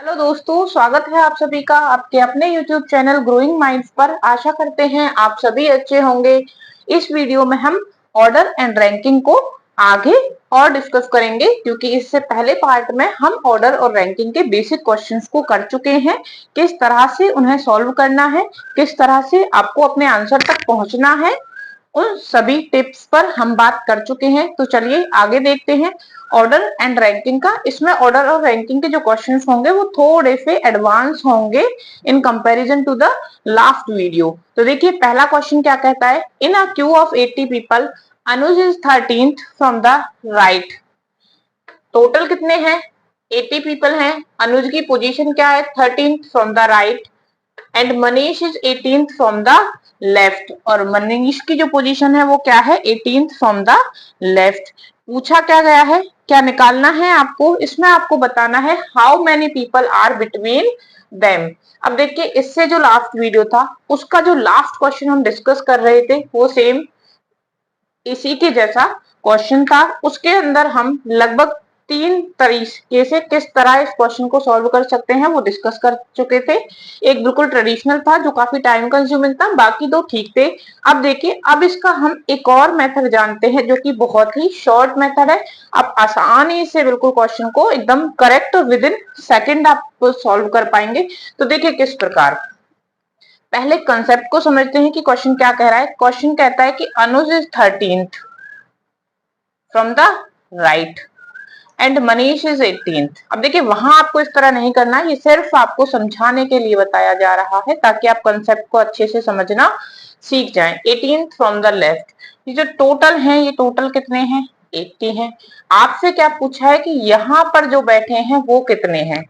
Hello दोस्तों, स्वागत है आप सभी का आपके अपने YouTube चैनल ग्रोइंग माइंड्स पर। आशा करते हैं आप सभी अच्छे होंगे। इस वीडियो में हम ऑर्डर एंड रैंकिंग को आगे और डिस्कस करेंगे, क्योंकि इससे पहले पार्ट में हम ऑर्डर और रैंकिंग के बेसिक क्वेश्चंस को कर चुके हैं। किस तरह से उन्हें सॉल्व करना है, किस तरह से आपको अपने आंसर तक पहुंचना है, उन सभी टिप्स पर हम बात कर चुके हैं। तो चलिए आगे देखते हैं ऑर्डर एंड रैंकिंग का। इसमें ऑर्डर और रैंकिंग के जो क्वेश्चंस होंगे वो थोड़े से एडवांस होंगे in comparison to the last video. तो देखिए पहला क्वेश्चन क्या कहता है, in a queue of 80 people Anuj is 13th from the right. Total कितने हैं, 80 पीपल हैं। अनुज की पोजीशन क्या है, 13th from the right and Manish is 18th from the left. और मनीष की जो पोजीशन है वो क्या है, 18th फ्रॉम द लेफ्ट। पूछा क्या गया है, क्या निकालना है आपको, इसमें आपको बताना है how many people are between them. अब देखिए इससे जो लास्ट वीडियो था उसका जो लास्ट क्वेश्चन हम डिस्कस कर रहे थे वो सेम इसी के जैसा क्वेश्चन था। उसके अंदर हम लगभग 3 तरीके से किस तरह इस क्वेश्चन को सॉल्व कर सकते हैं वो डिस्कस कर चुके थे। एक बिल्कुल ट्रेडिशनल था जो काफी टाइम कंज्यूमिंग था, बाकी 2 ठीक थे। अब देखिए अब इसका हम एक और मेथड जानते हैं जो कि बहुत ही शॉर्ट मेथड है। आप आसानी से बिल्कुल क्वेश्चन को एकदम करेक्ट विद इन सेकेंड आप सॉल्व कर पाएंगे। तो देखिए किस प्रकार, पहले कंसेप्ट को समझते हैं कि क्वेश्चन क्या कह रहा है। क्वेश्चन कहता है कि Anuj is 13th from the right and Manish is 18th। अब देखिए वहां आपको इस तरह नहीं करना, ये सिर्फ आपको समझाने के लिए बताया जा रहा है ताकि आप कंसेप्ट को अच्छे से समझना सीख जाएं। 18th फ्रॉम द लेफ्ट, ये जो टोटल है ये टोटल कितने हैं, 80 हैं। आपसे क्या पूछा है कि यहाँ पर जो बैठे हैं वो कितने हैं,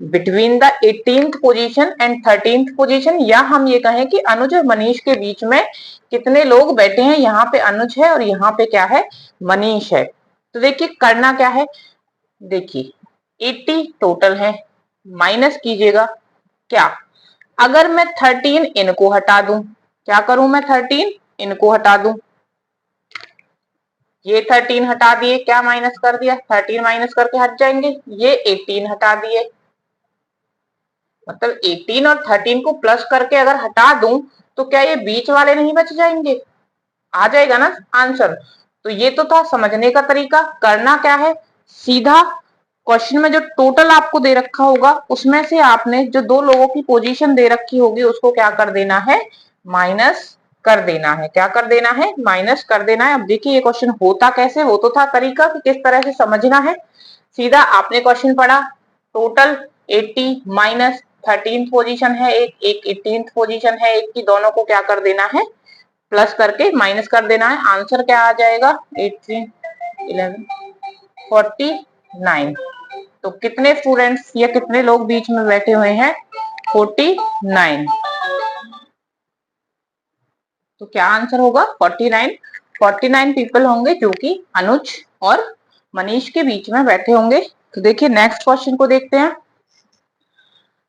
between the 18th position and 13th position, या हम ये कहें कि अनुज और मनीष के बीच में कितने लोग बैठे हैं। यहाँ पे अनुज है और यहाँ पे क्या है, मनीष है। तो देखिए करना क्या है, देखिए 80 टोटल है, माइनस कीजिएगा क्या, अगर मैं 13 इनको हटा दूं, क्या करूं मैं, 13 इनको हटा दूं, ये 13 हटा दिए, क्या माइनस कर दिया, 13 माइनस करके हट जाएंगे, ये 18 हटा दिए, मतलब 18 और 13 को प्लस करके अगर हटा दूं तो क्या ये बीच वाले नहीं बच जाएंगे, आ जाएगा ना आंसर। तो ये तो था समझने का तरीका। करना क्या है, सीधा क्वेश्चन में जो टोटल आपको दे रखा होगा उसमें से आपने जो 2 लोगों की पोजीशन दे रखी होगी उसको क्या कर देना है, माइनस कर देना है। क्या कर देना है, माइनस कर देना है। अब देखिए ये क्वेश्चन होता कैसे, वो तो था तरीका कि किस तरह से समझना है। सीधा आपने क्वेश्चन पढ़ा, टोटल 80 माइनस 13th पोजीशन है एक 18th पोजीशन है एक की, दोनों को क्या कर देना है, प्लस करके माइनस कर देना है। आंसर क्या आ जाएगा, 18 11 49। तो कितने स्टूडेंट्स या कितने लोग बीच में बैठे हुए हैं, 49। तो क्या आंसर होगा, 49। 49 पीपल होंगे जो कि अनुज और मनीष के बीच में बैठे होंगे। तो देखिए नेक्स्ट क्वेश्चन को देखते हैं।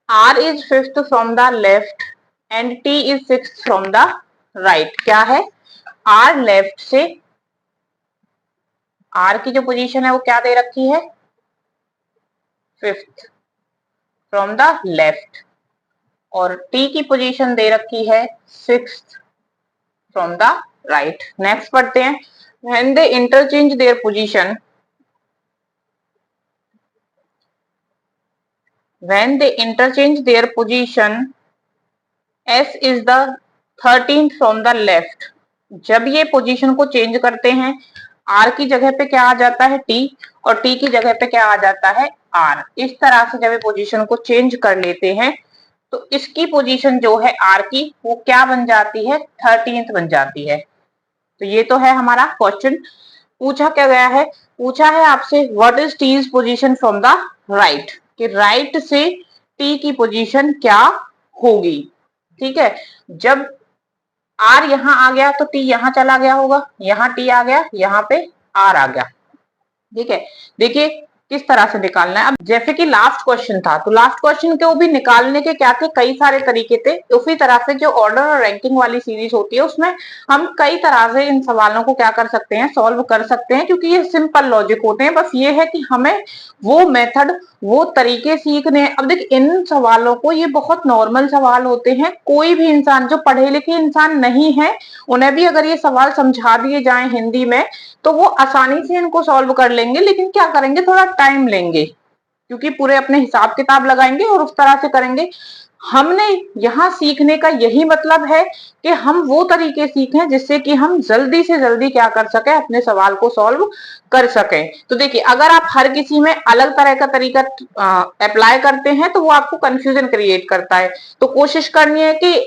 R is 5th from the left and T is 6th from the right। क्या है, R लेफ्ट से, R की जो पोजीशन है वो क्या दे रखी है, 5th फ्रॉम द लेफ्ट, और T की पोजीशन दे रखी है 6th from the right. Next पढ़ते हैं, when they interchange their position, when they interchange their position, S is the 13th from the left। जब ये पोजीशन को चेंज करते हैं, R की जगह पे क्या आ जाता है, T, और T की जगह पे क्या आ जाता है, R। इस तरह से जब ये पोजीशन को चेंज कर लेते हैं तो इसकी पोजीशन जो है R की वो क्या बन जाती है, 13th बन जाती है। तो ये तो है हमारा क्वेश्चन। पूछा क्या गया है, पूछा है आपसे what is T's position from the right, कि राइट से T की पोजीशन क्या होगी। ठीक है, जब R यहाँ आ गया तो T यहाँ चला गया होगा, यहाँ T आ गया, यहाँ पे R आ गया। ठीक है, देखिए किस तरह से निकालना है। अब जैसे कि लास्ट क्वेश्चन था, तो लास्ट क्वेश्चन के वो भी निकालने के क्या थे, कई सारे तरीके थे। उसी तरह से जो ऑर्डर और रैंकिंग वाली सीरीज होती है उसमें हम कई तरह से इन सवालों को क्या कर सकते हैं, सॉल्व कर सकते हैं, क्योंकि ये सिंपल लॉजिक होते हैं। बस ये है कि हमें वो मेथड, वो तरीके सीखने हैं। अब देखिए इन सवालों को, ये बहुत नॉर्मल सवाल होते हैं, कोई भी इंसान जो पढ़े लिखे इंसान नहीं है उन्हें भी अगर ये सवाल समझा दिए जाएं हिंदी में तो वो आसानी से इनको सॉल्व कर लेंगे। लेकिन क्या करेंगे, थोड़ा टाइम लेंगे, क्योंकि पूरे अपने हिसाब किताब लगाएंगे और उस तरह से करेंगे। हमने यहाँ सीखने का यही मतलब है कि हम वो तरीके सीखें जिससे कि हम जल्दी से जल्दी क्या कर सके, अपने सवाल को सॉल्व कर सकें। तो देखिए अगर आप हर किसी में अलग तरह का तरीका अप्लाई करते हैं तो वो आपको कंफ्यूजन क्रिएट करता है। तो कोशिश करनी है कि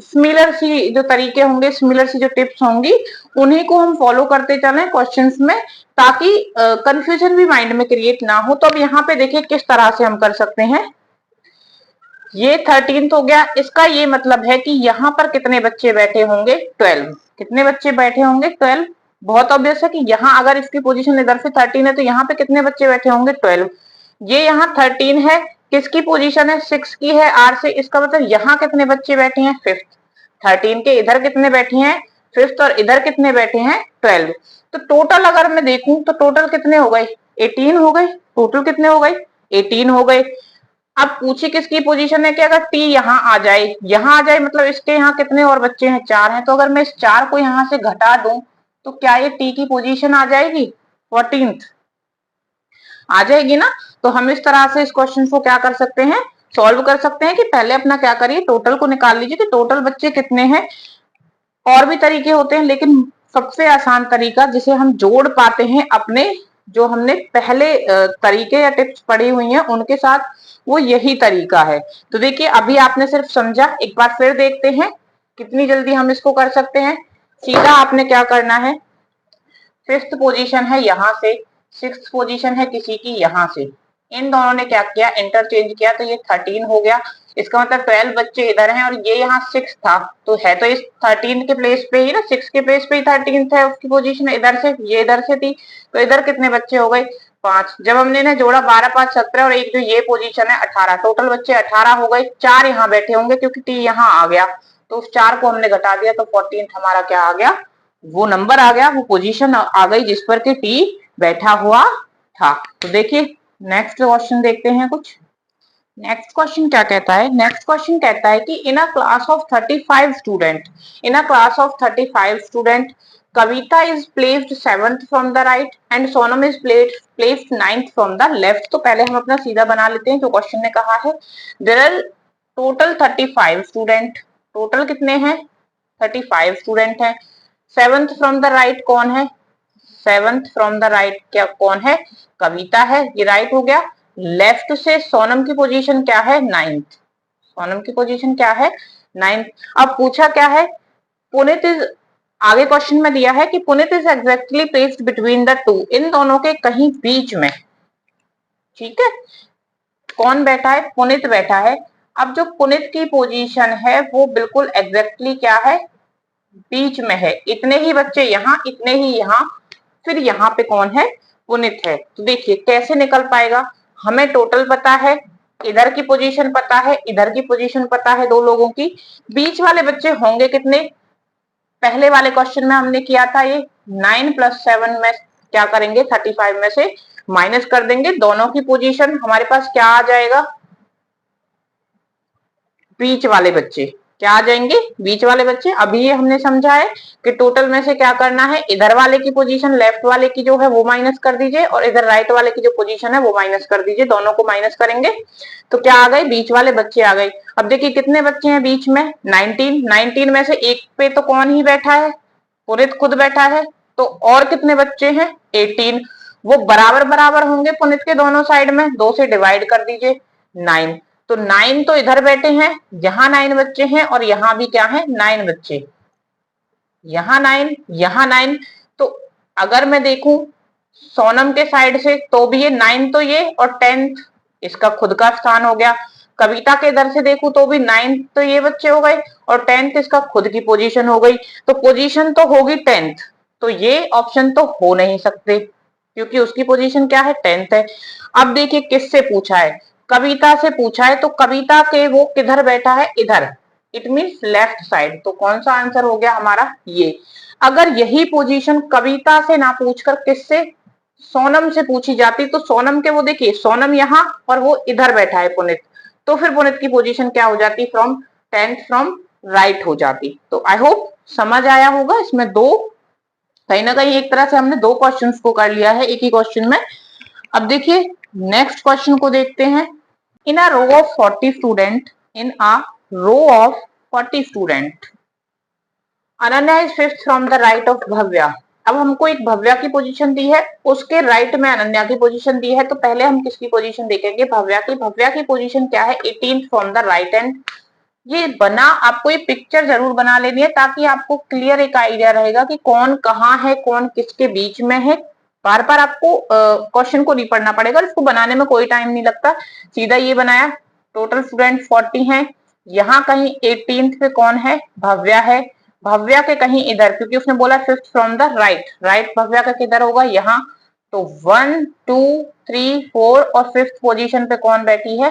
सिमिलर सी जो तरीके होंगे, सिमिलर सी जो टिप्स होंगी, उन्हीं को हम फॉलो करते चलें क्वेश्चंस में, ताकि कंफ्यूजन भी माइंड में क्रिएट ना हो। तो अब यहाँ पे देखिए किस तरह से हम कर सकते हैं। ये 13th हो गया, इसका ये मतलब है कि यहाँ पर कितने बच्चे बैठे होंगे, 12। कितने बच्चे बैठे होंगे, 12। बहुत ऑब्वियस है कि यहाँ अगर इसकी पोजीशन इधर से 13 है तो यहाँ पे कितने बच्चे बैठे होंगे, 12। ये यहाँ 13 है, किसकी पोजीशन है, 6 की है आर से, इसका मतलब यहाँ कितने बच्चे बैठे हैं, 5th। 13 के इधर कितने बैठे हैं, 5th, और इधर कितने बैठे हैं, 12। तो टोटल अगर मैं देखूं तो टोटल कितने हो गए, 18 हो गए। टोटल कितने हो गए, 18 हो गए। अब पूछे किसकी पोजीशन है कि अगर टी यहाँ आ जाए, यहाँ आ जाए मतलब इसके यहाँ कितने और बच्चे हैं, 4 हैं। तो अगर मैं इस 4 को यहाँ से घटा दूं तो क्या ये टी की पोजीशन आ जाएगी, 14th आ जाएगी ना। तो हम इस तरह से इस क्वेश्चन को क्या कर सकते हैं, सॉल्व कर सकते हैं कि पहले अपना क्या करिए, टोटल को निकाल लीजिए कि टोटल बच्चे कितने हैं। और भी तरीके होते हैं, लेकिन सबसे आसान तरीका जिसे हम जोड़ पाते हैं अपने जो हमने पहले तरीके या टिप्स पढ़ी हुई हैं उनके साथ, वो यही तरीका है। तो देखिए अभी आपने सिर्फ समझा, एक बार फिर देखते हैं कितनी जल्दी हम इसको कर सकते हैं। सीधा आपने क्या करना है, 5th पोजीशन है यहाँ से, 6th पोजीशन है किसी की यहाँ से, इन दोनों ने क्या किया, इंटरचेंज किया, तो ये 13 हो गया। इसका मतलब 12 बच्चे इधर हैं और ये यहाँ 6 था, तो है तो इस 13 के प्लेस पे ही ना, 6 के प्लेस पे ही 13 है उसकी पोजीशन, इधर से, ये इधर से थी, तो इधर कितने बच्चे हो गए, 5। जब हमने इन्हें जोड़ा 12 5 17 और एक जो ये पोजीशन है 18, टोटल बच्चे 18 हो गए। 4 यहाँ बैठे होंगे क्योंकि टी यहाँ आ गया, तो उस 4 को हमने घटा दिया, तो 14th हमारा क्या आ गया, वो नंबर आ गया, वो पोजीशन आ गई जिस पर कि टी बैठा हुआ था। तो देखिए नेक्स्ट क्वेश्चन देखते हैं कुछ। नेक्स्ट क्वेश्चन क्या कहता है, नेक्स्ट क्वेश्चन कहता है कि in a class of 35 student, in a class of 35 student, Kavita is placed 7th from the right and Sonam is placed 9th from the left. तो पहले हम अपना सीधा बना लेते हैं जो क्वेश्चन ने कहा है। There are total 35 student, total कितने हैं, 35 स्टूडेंट हैं। 7th फ्रॉम द राइट कौन है, 7th फ्रॉम द राइट क्या कौन है, कविता है, ये राइट हो गया। लेफ्ट से सोनम की पोजीशन क्या है, 9th। सोनम की पोजीशन क्या है, 9th। अब पूछा क्या है, पुनित इज, आगे क्वेश्चन में दिया है कि Punit is exactly placed between the two, इन दोनों के कहीं बीच में, ठीक है। कौन बैठा है, पुनित बैठा है। अब जो पुनित की पोजीशन है वो बिल्कुल एग्जैक्टली क्या है, बीच में है। इतने ही बच्चे यहाँ, इतने ही यहाँ, फिर यहाँ पे कौन है, पुनित है। तो देखिए कैसे निकल पाएगा, हमें टोटल पता है, इधर की पोजीशन पता है, इधर की पोजीशन पता है, दो लोगों की, बीच वाले बच्चे होंगे कितने, पहले वाले क्वेश्चन में हमने किया था ये 9 + 7 में क्या करेंगे, 35 में से माइनस कर देंगे, दोनों की पोजीशन हमारे पास क्या आ जाएगा, बीच वाले बच्चे क्या आ जाएंगे, बीच वाले बच्चे। अभी ये हमने समझा है कि टोटल में से क्या करना है, इधर वाले की पोजीशन लेफ्ट वाले की जो है वो माइनस कर दीजिए और इधर राइट वाले की जो पोजीशन है वो माइनस कर दीजिए, दोनों को माइनस करेंगे तो क्या आ गए, बीच वाले बच्चे आ गए। अब देखिए कितने बच्चे हैं बीच में, 19। 19 में से एक पे तो कौन ही बैठा है, पुनित खुद बैठा है, तो और कितने बच्चे हैं, 18। वो बराबर बराबर होंगे पुनित के दोनों साइड में, 2 से डिवाइड कर दीजिए, 9। तो 9 तो इधर बैठे हैं, यहाँ 9 बच्चे हैं और यहाँ भी क्या है, 9 बच्चे, यहाँ 9, यहाँ 9। तो अगर मैं देखूं सोनम के साइड से तो भी ये 9 तो ये, और 10th इसका खुद का स्थान हो गया। कविता के इधर से देखूं तो भी 9 तो ये बच्चे हो गए और 10th इसका खुद की पोजीशन हो गई, तो पोजीशन तो होगी 10th, तो ये ऑप्शन तो हो नहीं सकते। क्योंकि उसकी पोजीशन क्या है, 10th है। अब देखिए किससे पूछा है, कविता से पूछा है, तो कविता के वो किधर बैठा है, इधर, इट मीन्स लेफ्ट साइड। तो कौन सा आंसर हो गया हमारा, ये। अगर यही पोजीशन कविता से ना पूछकर किससे, सोनम से पूछी जाती, तो सोनम के वो देखिए, सोनम यहाँ और वो इधर बैठा है पुनित, तो फिर पुनित की पोजीशन क्या हो जाती, फ्रॉम 10th फ्रॉम राइट हो जाती। तो आई होप समझ आया होगा। इसमें दो, कहीं ना कहीं एक तरह से हमने दो क्वेश्चंस को कर लिया है एक ही क्वेश्चन में। अब देखिए नेक्स्ट क्वेश्चन को देखते हैं। In a row of 40 student, in a row of 40 student, Ananya is fifth from the right of Bhavya. अब हमको एक भव्या की पोजीशन दी है, उसके राइट में अनन्या की पोजीशन दी है, तो पहले हम किसकी पोजीशन देखेंगे, भव्या की। भव्या की पोजीशन क्या है, 18th from the right and. ये बना, आपको ये पिक्चर जरूर बना लेनी है ताकि आपको क्लियर एक आइडिया रहेगा कि कौन कहाँ है, कौन किसके बीच में है। बार बार आपको क्वेश्चन को नहीं पढ़ना पड़ेगा, इसको बनाने में कोई टाइम नहीं लगता। सीधा ये बनाया, टोटल स्टूडेंट 40 हैं, यहाँ कहीं 18th पे कौन है, भव्या है। भव्या के कहीं इधर, क्योंकि उसने बोला fifth from the right, right Bhavya का किधर होगा, यहाँ। तो 1 2 3 4 और फिफ्थ पोजीशन पे कौन बैठी है,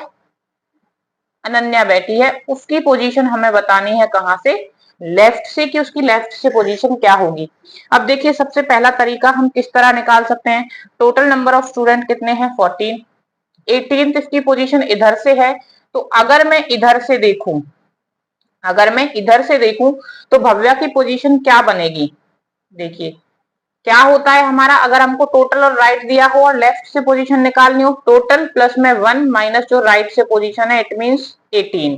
अनन्या बैठी है। उसकी पोजीशन हमें बतानी है कहां से, लेफ्ट से, कि उसकी लेफ्ट से पोजीशन क्या होगी। अब देखिए सबसे पहला तरीका हम किस तरह निकाल सकते हैं, टोटल नंबर ऑफ स्टूडेंट कितने हैं, 14, 18th इसकी पोजीशन इधर से है। तो अगर मैं इधर से देखूं, अगर मैं इधर से देखूं तो भव्या की पोजीशन क्या बनेगी, देखिए क्या होता है हमारा, अगर हमको टोटल और राइट दिया हो और लेफ्ट से पोजीशन निकालनी हो, टोटल प्लस में 1 माइनस जो राइट से पोजीशन है, इट मींस 18,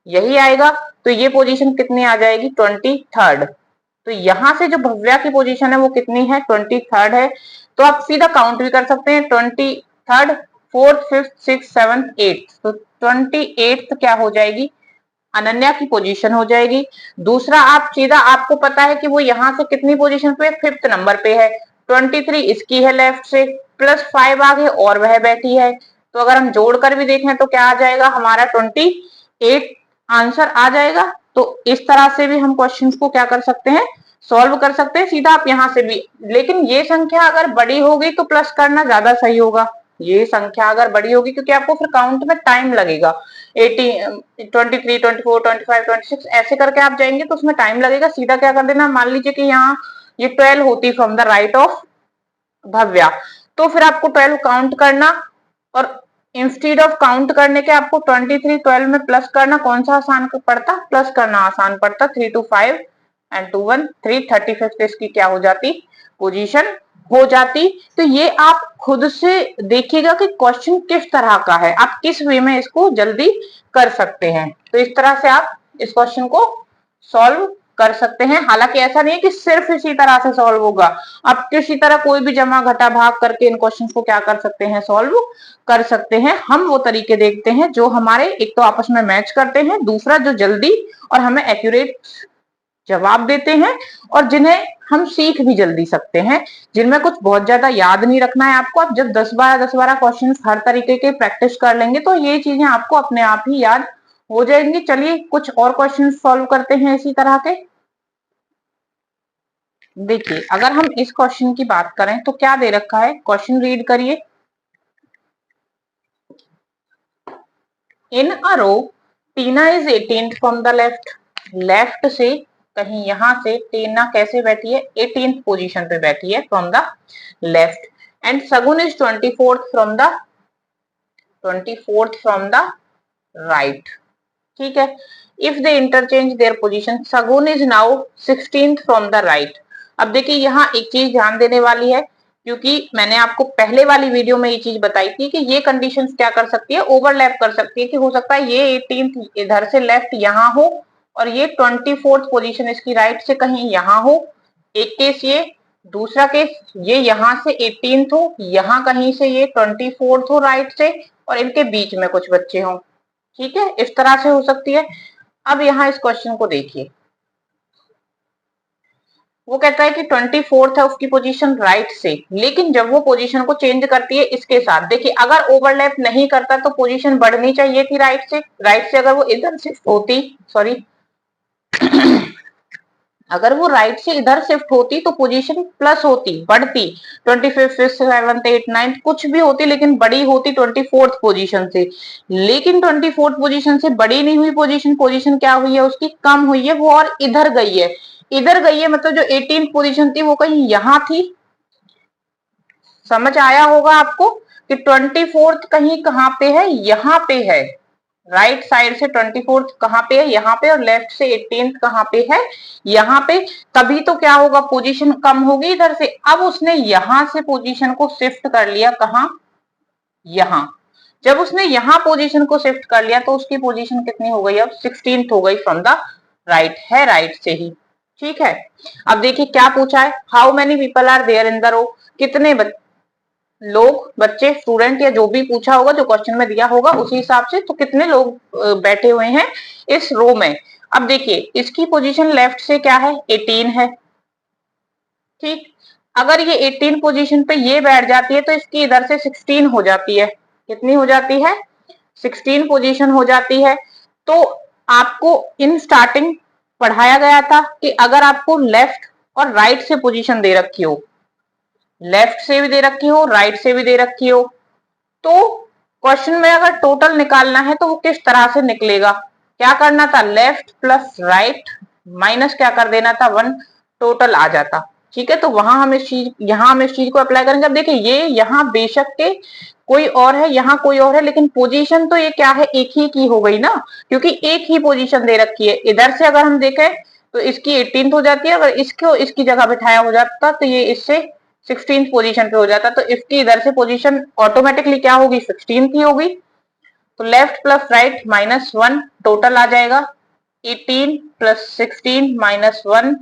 यही आएगा। तो ये पोजीशन कितनी आ जाएगी, 23rd। तो यहां से जो भव्या की पोजीशन है वो कितनी है, 23rd है। तो आप सीधा काउंट भी कर सकते हैं, 23rd, 4th, 5th, 6th, 7th, 8th। तो 28th क्या हो जाएगी, अनन्या की पोजीशन हो जाएगी। दूसरा आप सीधा, आपको पता है कि वो यहाँ से कितनी पोजीशन पे, 5th नंबर पे है, 23 इसकी है लेफ्ट से, प्लस 5 आगे और वह बैठी है। तो अगर हम जोड़कर भी देखें तो क्या आ जाएगा हमारा, 28 आंसर आ जाएगा। तो इस तरह से भी हम क्वेश्चन को क्या कर सकते हैं, सॉल्व कर सकते हैं सीधा आप यहाँ से भी। लेकिन ये संख्या अगर बड़ी होगी तो प्लस करना ज्यादा सही होगा, ये संख्या अगर बड़ी होगी, क्योंकि आपको फिर काउंट में टाइम लगेगा। 18, 23, 24, 25, 26 ऐसे करके आप जाएंगे तो उसमें टाइम लगेगा। सीधा क्या कर देना, मान लीजिए कि यहाँ ये 12 होती from the right of Bhavya, तो फिर आपको 12 काउंट करना, और इंस्टीड ऑफ काउंट करने के आपको 23 12 में प्लस करना, कौन सा आसान पड़ता, प्लस करना आसान पड़ता। 3 2 5 एंड 2 1 3, 35 इसकी क्या हो जाती, पोजीशन हो जाती। तो ये आप खुद से देखिएगा कि क्वेश्चन किस तरह का है, आप किस वे में इसको जल्दी कर सकते हैं। तो इस तरह से आप इस क्वेश्चन को सॉल्व कर सकते हैं। हालांकि ऐसा नहीं है कि सिर्फ इसी तरह से सॉल्व होगा, आप किसी तरह कोई भी जमा घटा भाग करके इन क्वेश्चंस को क्या कर सकते हैं, सॉल्व कर सकते हैं। हम वो तरीके देखते हैं जो हमारे एक तो आपस में मैच करते हैं, दूसरा जो जल्दी और हमें एक्यूरेट जवाब देते हैं, और जिन्हें हम सीख भी जल्दी सकते हैं, जिनमें कुछ बहुत ज्यादा याद नहीं रखना है आपको। आप जब 10-12 क्वेश्चन हर तरीके के प्रैक्टिस कर लेंगे तो ये चीजें आपको अपने आप ही याद हो जाएंगी। चलिए कुछ और क्वेश्चन सॉल्व करते हैं इसी तरह के। देखिए अगर हम इस क्वेश्चन की बात करें तो क्या दे रखा है, क्वेश्चन रीड करिए। In a row Tina is 18th from the left, left से कहीं यहां से टीना कैसे बैठी है, 18th पोजीशन पे बैठी है from the left, and Sagun is 24th from the right. ठीक है, if they interchange their position, Sagun is now 16th from the right. अब देखिए यहाँ एक चीज ध्यान देने वाली है, क्योंकि मैंने आपको पहले वाली वीडियो में ये चीज बताई थी कि ये कंडीशंस क्या कर सकती है, ओवरलैप कर सकती है, कि हो सकता है ये 18th इधर से लेफ्ट यहाँ हो और ये 24th पोजीशन इसकी राइट से कहीं यहाँ हो, एक केस ये। दूसरा केस ये यहाँ से 18th हो, यहाँ कहीं से ये 24th हो राइट से, और इनके बीच में कुछ बच्चे हों। ठीक है, इस तरह से हो सकती है। अब यहाँ इस क्वेश्चन को देखिए, वो कहता है कि 24th है उसकी पोजीशन राइट से, लेकिन जब वो पोजीशन को चेंज करती है इसके साथ, देखिए अगर ओवरलैप नहीं करता तो पोजीशन बढ़नी चाहिए थी राइट से, राइट से अगर वो इधर शिफ्ट होती, सॉरी अगर वो राइट से इधर शिफ्ट होती तो पोजीशन प्लस होती, बढ़ती, 25th 7th 8th 9th कुछ भी होती, लेकिन बड़ी होती 24th पोजीशन से। लेकिन 24th पोजीशन से बड़ी नहीं हुई पोजीशन, पोजीशन क्या हुई है उसकी, कम हुई है वो, और इधर गई है। इधर गई है मतलब जो 18th पोजीशन थी वो कहीं यहां थी। समझ आया होगा आपको कि 24th कहीं कहां पे है, यहां पे है। राइट साइड से 24th कहां पे है, यहाँ पे, और लेफ्ट से 18th कहां पे है, यहाँ पे। तभी तो क्या होगा, पोजीशन कम होगी इधर से। अब उसने यहां से पोजीशन को शिफ्ट कर लिया, कहां, यहां। जब उसने यहां पोजीशन को शिफ्ट कर लिया तो उसकी पोजीशन कितनी हो गई, अब 16th हो गई फ्रॉम द राइट, है राइट से ही। ठीक है, अब देखिए क्या पूछा है, how many people are there in the row, कितने लोग, बच्चे, स्टूडेंट, या जो भी पूछा होगा, जो क्वेश्चन में दिया होगा उसी हिसाब से, तो कितने लोग बैठे हुए हैं इस रो में। अब देखिए इसकी पोजीशन लेफ्ट से क्या है, 18 है। ठीक, अगर ये 18 पोजीशन पे ये बैठ जाती है तो इसकी इधर से 16 हो जाती है। कितनी हो जाती है, 16 पोजीशन हो जाती है। तो आपको इन स्टार्टिंग पढ़ाया गया था कि अगर आपको लेफ्ट और राइट से पोजीशन दे रखी हो, लेफ्ट से भी दे रखी हो, राइट से भी दे रखी हो, तो क्वेश्चन में अगर टोटल निकालना है तो वो किस तरह से निकलेगा, क्या करना था, लेफ्ट प्लस राइट माइनस क्या कर देना था, 1, टोटल आ जाता। ठीक है, तो वहां हम इस चीज, यहां हम इस चीज को अप्लाई करेंगे। अब देखिए ये यहाँ बेशक के कोई और है, यहाँ कोई और है, लेकिन पोजीशन तो ये क्या है, एक ही की हो गई ना, क्योंकि एक ही पोजीशन दे रखी है। इधर से अगर हम देखें तो इसकी 18th हो जाती है, अगर इसको इसकी जगह बिठाया हो जाता तो ये इससे 16th पोजीशन पे हो जाता, तो इसकी इधर से पोजीशन ऑटोमेटिकली क्या होगी, 16th ही होगी। तो left plus right minus 1 total आ जाएगा, 18 प्लस 16 माइनस 1,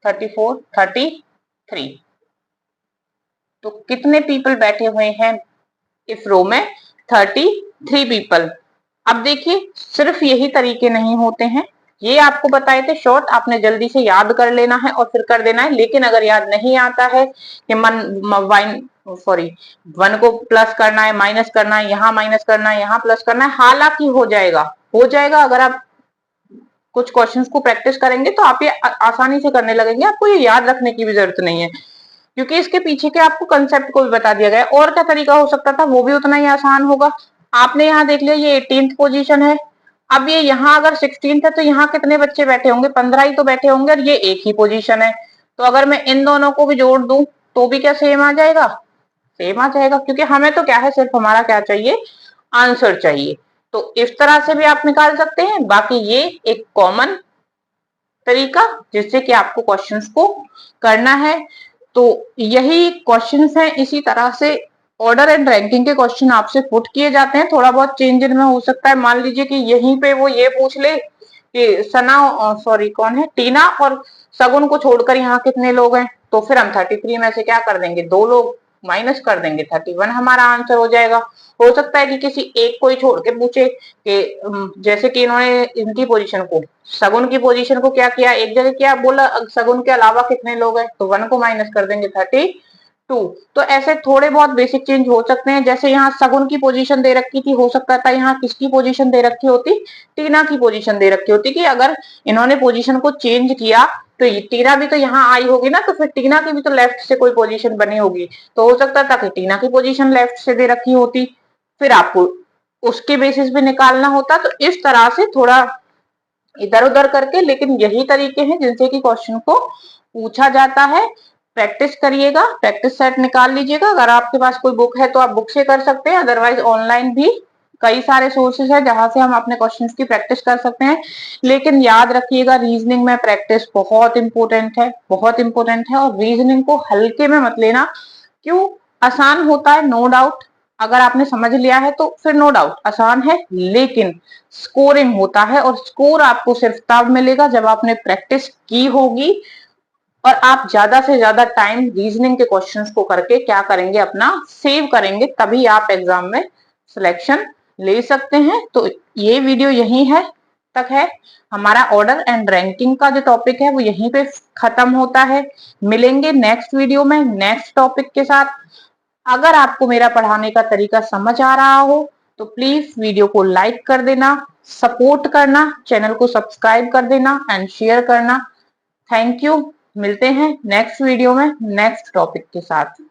34, 33। तो कितने पीपल बैठे हुए हैं इस रो में, 33 पीपल। अब देखिए सिर्फ यही तरीके नहीं होते हैं, ये आपको बताए थे शॉर्ट, आपने जल्दी से याद कर लेना है और फिर कर देना है। लेकिन अगर याद नहीं आता है कि वन को प्लस करना है, माइनस करना है, यहाँ माइनस करना है, यहाँ प्लस करना है, हालांकि हो जाएगा, हो जाएगा। अगर आप कुछ क्वेश्चंस को प्रैक्टिस करेंगे तो आप ये आसानी से करने लगेंगे, आपको ये याद रखने की भी जरूरत नहीं है, क्योंकि इसके पीछे के आपको कंसेप्ट को भी बता दिया गया है। और क्या तरीका हो सकता था, वो भी उतना ही आसान होगा। आपने यहाँ देख लिया ये 18th पोजीशन है, अब ये यहाँ अगर 16th है तो यहाँ कितने बच्चे बैठे होंगे, 15 ही तो बैठे होंगे, और ये एक ही पोजीशन है। तो अगर मैं इन दोनों को भी जोड़ दूं तो भी क्या सेम आ जाएगा, सेम आ जाएगा, क्योंकि हमें तो क्या है, सिर्फ हमारा क्या चाहिए, आंसर चाहिए। तो इस तरह से भी आप निकाल सकते हैं। बाकी ये एक कॉमन तरीका जिससे कि आपको क्वेश्चंस को करना है। तो यही क्वेश्चंस हैं, इसी तरह से ऑर्डर एंड रैंकिंग के क्वेश्चन आपसे पुट किए जाते हैं। थोड़ा बहुत चेंज इनमें हो सकता है, मान लीजिए कि यहीं पे वो ये पूछ ले कि कौन है, टीना और सगुन को छोड़कर यहाँ कितने लोग हैं, तो फिर हम 33 में से क्या कर देंगे, 2 लोग माइनस कर देंगे, 31 हमारा आंसर हो जाएगा। हो सकता है कि किसी एक को ही छोड़ के पूछे कि जैसे कि इन्होंने इनकी पोजीशन को, सगुन की पोजीशन को क्या किया, एक जगह क्या बोला, सगुन के अलावा कितने लोग हैं, तो 1 को माइनस कर देंगे, 32। तो ऐसे थोड़े बहुत बेसिक चेंज हो सकते हैं। जैसे यहाँ सगुन की पोजीशन दे रखी थी, हो सकता था यहाँ किसकी पोजीशन दे रखी होती, टीना की पोजीशन दे रखी होती, कि अगर इन्होंने पोजीशन को चेंज किया तो टीना भी तो यहाँ आई होगी ना, तो फिर टीना की भी तो लेफ्ट से कोई पोजीशन बनी होगी, तो हो सकता था कि टीना की पोजीशन लेफ्ट से दे रखी होती, फिर आपको उसके बेसिस पे निकालना होता। तो इस तरह से थोड़ा इधर उधर करके, लेकिन यही तरीके हैं जिनसे कि क्वेश्चन को पूछा जाता है। प्रैक्टिस करिएगा, प्रैक्टिस सेट निकाल लीजिएगा। अगर आपके पास कोई बुक है तो आप बुक से कर सकते हैं, अदरवाइज ऑनलाइन भी कई सारे सोर्सेज है जहां से हम अपने क्वेश्चंस की प्रैक्टिस कर सकते हैं। लेकिन याद रखिएगा रीजनिंग में प्रैक्टिस बहुत इंपॉर्टेंट है, बहुत इंपॉर्टेंट है। और रीजनिंग को हल्के में मत लेना, क्यों, आसान होता है नो डाउट, अगर आपने समझ लिया है तो फिर नो डाउट आसान है, लेकिन स्कोरिंग होता है, और स्कोर आपको सिर्फ तब मिलेगा जब आपने प्रैक्टिस की होगी और आप ज्यादा से ज्यादा टाइम रीजनिंग के क्वेश्चंस को करके क्या करेंगे, अपना सेव करेंगे, तभी आप एग्जाम में सिलेक्शन ले सकते हैं। तो ये वीडियो यहीं है तक है, हमारा ऑर्डर एंड रैंकिंग का जो टॉपिक है वो यहीं पे खत्म होता है। मिलेंगे नेक्स्ट वीडियो में नेक्स्ट टॉपिक के साथ। अगर आपको मेरा पढ़ाने का तरीका समझ आ रहा हो तो प्लीज वीडियो को लाइक कर देना, सपोर्ट करना, चैनल को सब्सक्राइब कर देना एंड शेयर करना। Thank you. मिलते हैं नेक्स्ट वीडियो में नेक्स्ट टॉपिक के साथ।